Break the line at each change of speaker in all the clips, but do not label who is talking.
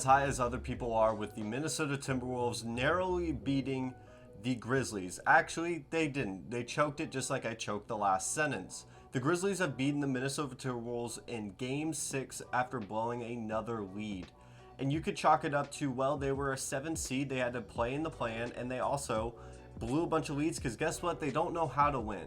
as high as other people are, with the Minnesota Timberwolves narrowly beating the Grizzlies. Actually, they didn't. They choked it just like I choked the last sentence. The Grizzlies have beaten the Minnesota Timberwolves in Game 6 after blowing another lead. And you could chalk it up to, well, they were a 7 seed, they had to play in the play-in, and they also blew a bunch of leads because guess what? They don't know how to win.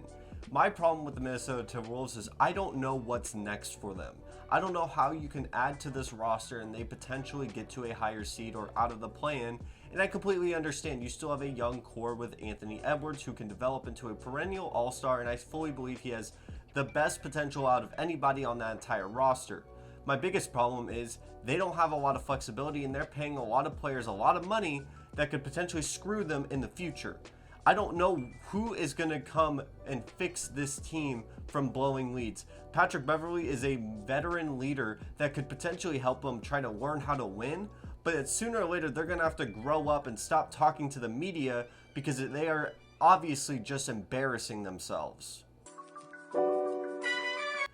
My problem with the Minnesota Timberwolves is I don't know what's next for them. I don't know how you can add to this roster and they potentially get to a higher seed or out of the play-in. And I completely understand you still have a young core with Anthony Edwards who can develop into a perennial all-star, and I fully believe he has the best potential out of anybody on that entire roster. My biggest problem is they don't have a lot of flexibility and they're paying a lot of players a lot of money that could potentially screw them in the future. I don't know who is going to come and fix this team from blowing leads. Patrick Beverley is a veteran leader that could potentially help them try to learn how to win, but sooner or later they're going to have to grow up and stop talking to the media because they are obviously just embarrassing themselves.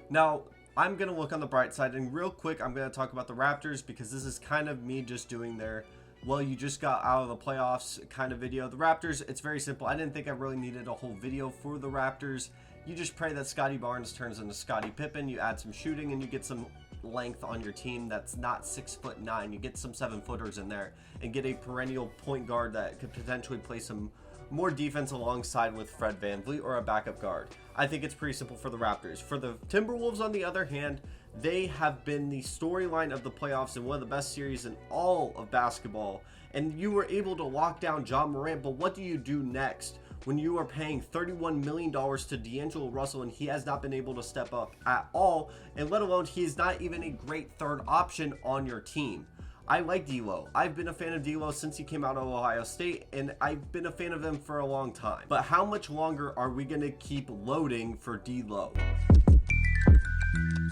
Now, I'm going to look on the bright side, and real quick I'm going to talk about the Raptors because this is kind of me just doing their well, you just got out of the playoffs kind of video. The Raptors, it's very simple. I didn't think I really needed a whole video for the Raptors. You just pray that Scottie Barnes turns into Scottie Pippen. You add some shooting and you get some length on your team that's not 6'9". You get some 7-footers in there and get a perennial point guard that could potentially play some more defense alongside with Fred VanVleet or a backup guard. I think it's pretty simple for the Raptors. For the Timberwolves, on the other hand, they have been the storyline of the playoffs and one of the best series in all of basketball. And you were able to lock down Ja Morant, but what do you do next when you are paying $31 million to D'Angelo Russell and he has not been able to step up at all, and let alone he is not even a great third option on your team? I like D'Lo. I've been a fan of D'Lo since he came out of Ohio State, and I've been a fan of him for a long time. But how much longer are we going to keep loading for D'Lo?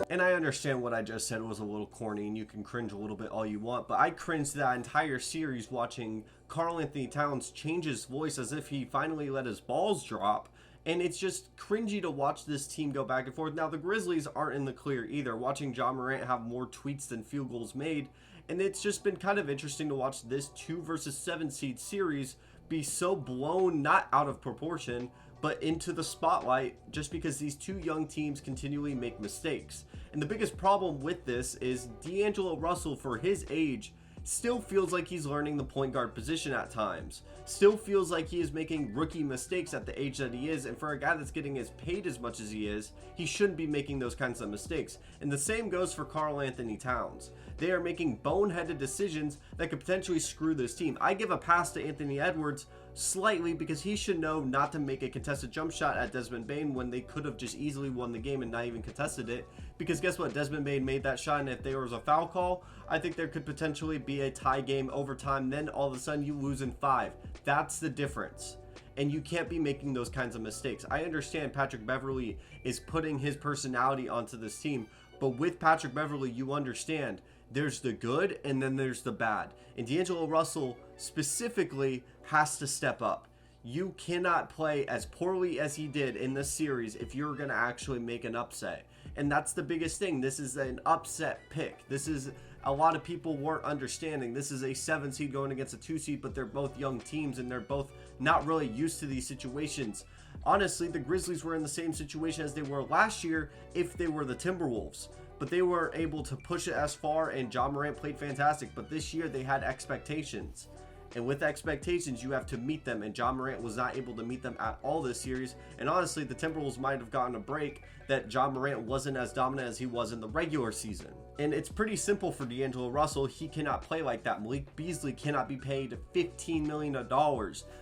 And I understand what I just said was a little corny and you can cringe a little bit all you want, but I cringed that entire series watching Karl Anthony Towns change his voice as if he finally let his balls drop. And it's just cringy to watch this team go back and forth. Now, the Grizzlies aren't in the clear either. Watching Ja Morant have more tweets than field goals made. And it's just been kind of interesting to watch this 2 versus 7 seed series be so blown, not out of proportion, but into the spotlight just because these two young teams continually make mistakes. And the biggest problem with this is D'Angelo Russell, for his age, still feels like he's learning the point guard position at times. Still feels like he is making rookie mistakes at the age that he is, and for a guy that's getting as paid as much as he is, he shouldn't be making those kinds of mistakes. And the same goes for Karl Anthony Towns. They are making boneheaded decisions that could potentially screw this team. I give a pass to Anthony Edwards slightly because he should know not to make a contested jump shot at Desmond Bane when they could have just easily won the game and not even contested it. Because guess what? Desmond Bane made that shot, and if there was a foul call, I think there could potentially be a tie game overtime. Then all of a sudden you lose in 5. That's the difference. And you can't be making those kinds of mistakes. I understand Patrick Beverley is putting his personality onto this team, but with Patrick Beverley, you understand there's the good and then there's the bad. And D'Angelo Russell specifically has to step up. You cannot play as poorly as he did in this series if you're going to actually make an upset. And that's the biggest thing. This is an upset pick. This is a lot of people weren't understanding. This is a 7 seed going against a 2 seed, but they're both young teams and they're both not really used to these situations. Honestly, the Grizzlies were in the same situation as they were last year if they were the Timberwolves. But they were able to push it as far, and Ja Morant played fantastic. But this year they had expectations. And with expectations, you have to meet them. And Ja Morant was not able to meet them at all this series. And honestly, the Timberwolves might have gotten a break that Ja Morant wasn't as dominant as he was in the regular season. And it's pretty simple for D'Angelo Russell. He cannot play like that. Malik Beasley cannot be paid $15 million.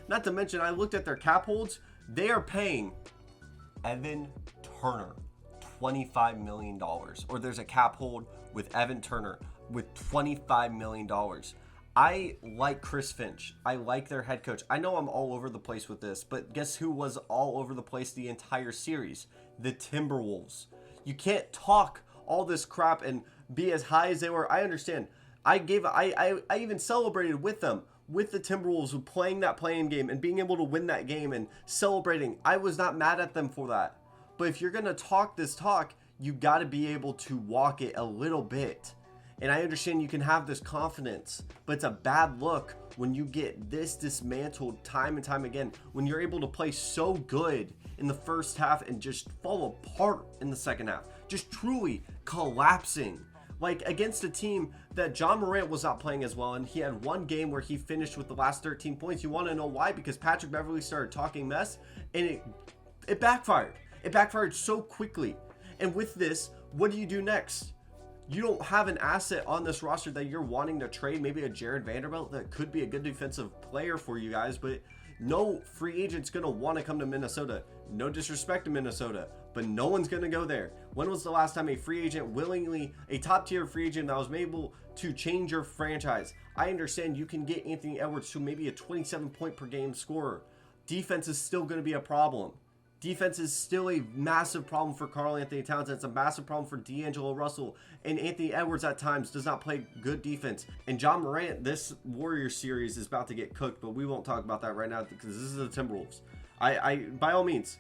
Not to mention, I looked at their cap holds. They are paying Evan Turner $25 million. Or there's a cap hold with Evan Turner with $25 million. I like Chris Finch. I like their head coach. I know I'm all over the place with this, but guess who was all over the place the entire series? The Timberwolves. You can't talk all this crap and be as high as they were. I understand. I even celebrated with them, with the Timberwolves, playing that play-in game and being able to win that game and celebrating. I was not mad at them for that. But if you're going to talk this talk, you got to be able to walk it a little bit. And I understand you can have this confidence, but it's a bad look when you get this dismantled time and time again, when you're able to play so good in the first half and just fall apart in the second half, just truly collapsing. Like against a team that John Morant was not playing as well, and he had one game where he finished with the last 13 points. You want to know why? Because Patrick Beverley started talking mess, and it backfired. It backfired so quickly. And with this, what do you do next? You don't have an asset on this roster that you're wanting to trade, maybe a Jared Vanderbilt that could be a good defensive player for you guys, but no free agent's going to want to come to Minnesota. No disrespect to Minnesota, but no one's going to go there. When was the last time a free agent willingly, a top tier free agent that was able to change your franchise? I understand you can get Anthony Edwards to maybe a 27 point per game scorer. Defense is still going to be a problem. Defense is still a massive problem for Karl-Anthony Towns. It's a massive problem for D'Angelo Russell. And Anthony Edwards at times does not play good defense. And John Morant, this Warriors series is about to get cooked, but we won't talk about that right now because this is the Timberwolves. I by all means,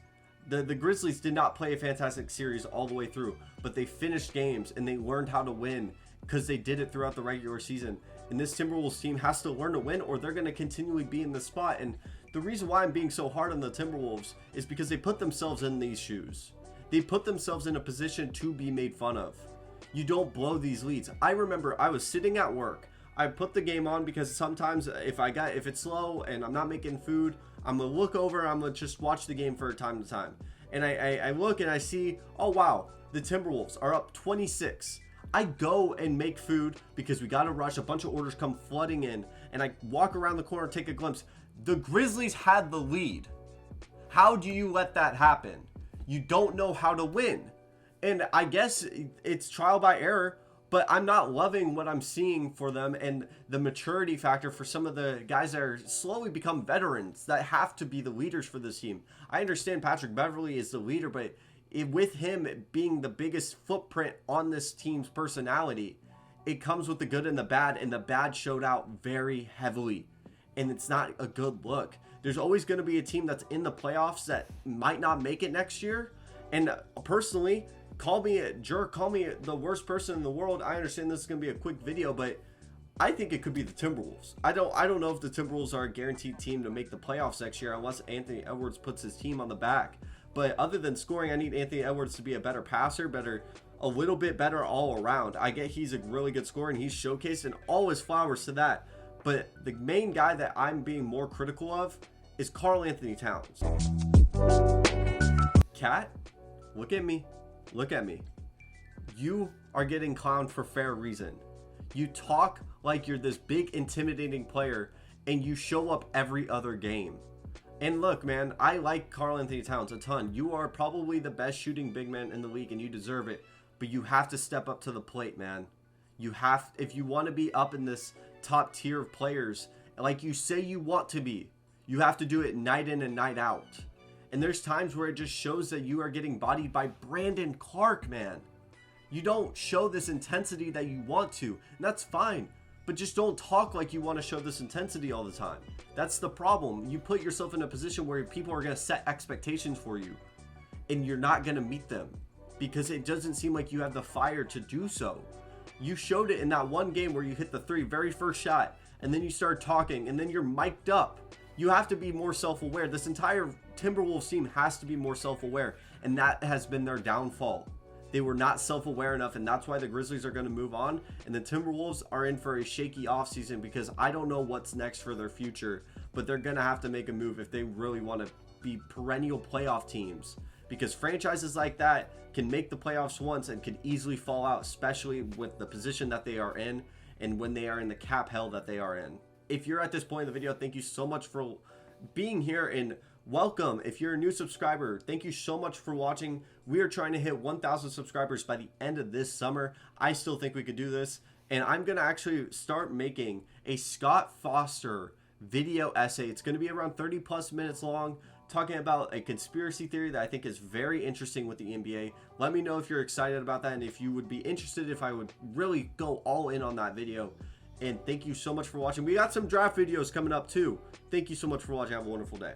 the Grizzlies did not play a fantastic series all the way through, but they finished games and they learned how to win because they did it throughout the regular season. And this Timberwolves team has to learn to win, or they're going to continually be in this spot. And the reason why I'm being so hard on the Timberwolves is because they put themselves in these shoes. They put themselves in a position to be made fun of. You don't blow these leads. I remember I was sitting at work. I put the game on because sometimes if it's slow and I'm not making food, I'm gonna look over, I'm gonna just watch the game for time to time. And I look and I see, oh wow, the Timberwolves are up 26. I go and make food because we gotta rush. A bunch of orders come flooding in, and I walk around the corner, take a glimpse. The Grizzlies had the lead. How do you let that happen? You don't know how to win. And I guess it's trial by error, but I'm not loving what I'm seeing for them and the maturity factor for some of the guys that are slowly become veterans that have to be the leaders for this team. I understand Patrick Beverley is the leader, but with him being the biggest footprint on this team's personality, it comes with the good and the bad showed out very heavily. And it's not a good look. There's always going to be a team that's in the playoffs that might not make it next year. And personally, call me a jerk, call me the worst person in the world. I understand this is going to be a quick video, but I think it could be the Timberwolves. I don't know if the Timberwolves are a guaranteed team to make the playoffs next year unless Anthony Edwards puts his team on the back. But other than scoring, I need Anthony Edwards to be a better passer, a little bit better all around. I get he's a really good scorer and he's showcased, and all his flowers to that. But the main guy that I'm being more critical of is Karl-Anthony Towns. Cat, look at me. Look at me. You are getting clowned for fair reason. You talk like you're this big, intimidating player, and you show up every other game. And look, man, I like Karl-Anthony Towns a ton. You are probably the best shooting big man in the league, and you deserve it. But you have to step up to the plate, man. You have, if you want to be up in this top tier of players, like you say you want to be, you have to do it night in and night out. And there's times where it just shows that you are getting bodied by Brandon Clark, man. You don't show this intensity that you want to, and that's fine. But just don't talk like you want to show this intensity all the time. That's the problem. You put yourself in a position where people are going to set expectations for you, and you're not going to meet them because it doesn't seem like you have the fire to do so. You showed it in that one game where you hit the very first shot, and then you start talking, and then you're mic'd up. You have to be more self-aware. This entire Timberwolves team has to be more self-aware, and that has been their downfall. They were not self-aware enough, and that's why the Grizzlies are going to move on, and the Timberwolves are in for a shaky offseason because I don't know what's next for their future, but they're going to have to make a move if they really want to be perennial playoff teams, because franchises like that can make the playoffs once and can easily fall out, especially with the position that they are in and when they are in the cap hell that they are in. If you're at this point in the video, thank you so much for being here, and welcome. If you're a new subscriber, thank you so much for watching. We are trying to hit 1,000 subscribers by the end of this summer. I still think we could do this, and I'm going to actually start making a Scott Foster video essay. It's going to be around 30 plus minutes long, talking about a conspiracy theory that I think is very interesting with the NBA. Let me know if you're excited about that and if you would be interested if I would really go all in on that video. And thank you so much for watching. We got some draft videos coming up too. Thank you so much for watching. Have a wonderful day.